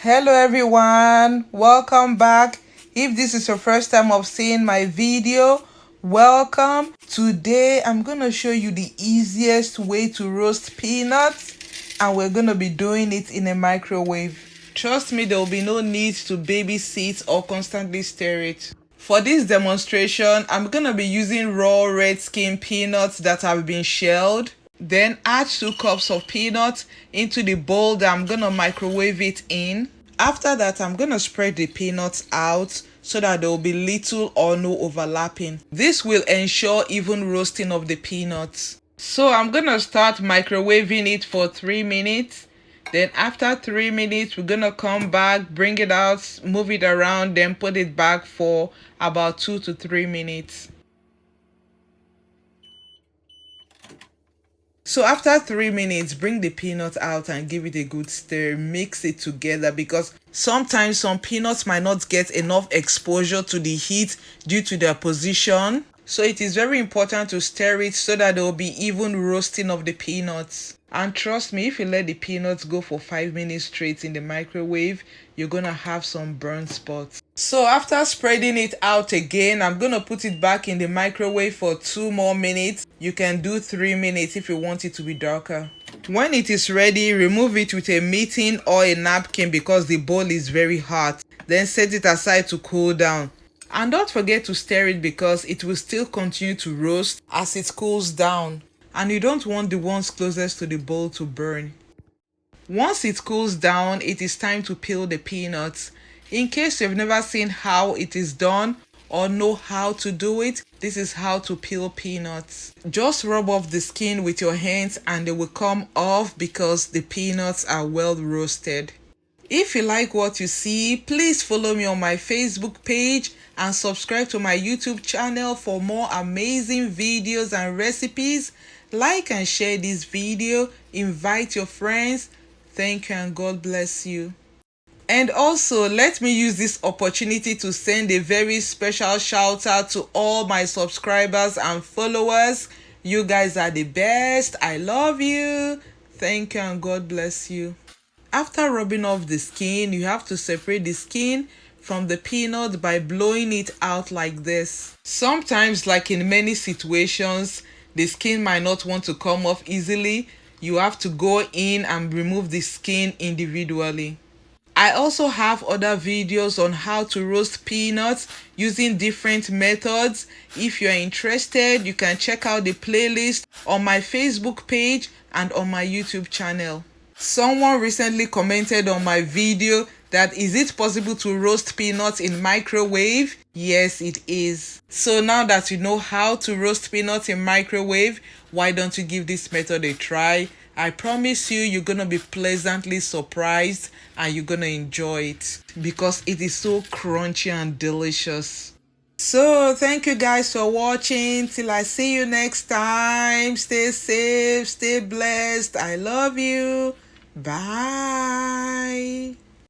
Hello everyone, welcome back. If this is your first time of seeing my video, welcome. Today I'm gonna show you the easiest way to roast peanuts, and we're gonna be doing it in a microwave. Trust me, there will be no need to babysit or constantly stir it. For this demonstration, I'm gonna be using raw red skin peanuts that have been shelled. Then add 2 cups of peanuts into the bowl that I'm gonna microwave it in. After that, I'm gonna spread the peanuts out so that there will be little or no overlapping. This will ensure even roasting of the peanuts. So I'm gonna start microwaving it for 3 minutes. Then after 3 minutes, we're gonna come back, bring it out, move it around, then put it back for about 2 to 3 minutes. So after 3 minutes, bring the peanut out and give it a good stir. Mix it together because sometimes some peanuts might not get enough exposure to the heat due to their position. So it is very important to stir it so that there will be even roasting of the peanuts. And trust me, if you let the peanuts go for 5 minutes straight in the microwave, you're gonna have some burnt spots. So after spreading it out again, I'm gonna put it back in the microwave for 2 more minutes. You can do 3 minutes if you want it to be darker. When it is ready, remove it with a mitten or a napkin because the bowl is very hot. Then set it aside to cool down. And don't forget to stir it because it will still continue to roast as it cools down. And you don't want the ones closest to the bowl to burn. Once it cools down, it is time to peel the peanuts. In case you've never seen how it is done or know how to do it, this is how to peel peanuts. Just rub off the skin with your hands and they will come off because the peanuts are well roasted. If you like what you see, please follow me on my Facebook page and subscribe to my YouTube channel for more amazing videos and recipes. Like and share this video, invite your friends. Thank you and God bless you. And also, let me use this opportunity to send a very special shout out to all my subscribers and followers. You guys are the best. I love you. Thank you and God bless you. After rubbing off the skin, you have to separate the skin from the peanut by blowing it out like this. Sometimes, like in many situations, the skin might not want to come off easily. You have to go in and remove the skin individually. I also have other videos on how to roast peanuts using different methods. If you're interested, you can check out the playlist on my Facebook page and on my YouTube channel. Someone recently commented on my video that is it possible to roast peanuts in microwave? Yes, it is. So now that you know how to roast peanuts in microwave, why don't you give this method a try? I promise you, you're gonna be pleasantly surprised and you're gonna enjoy it because it is so crunchy and delicious. So thank you guys for watching. Till I see you next time. Stay safe, stay blessed. I love you. Bye.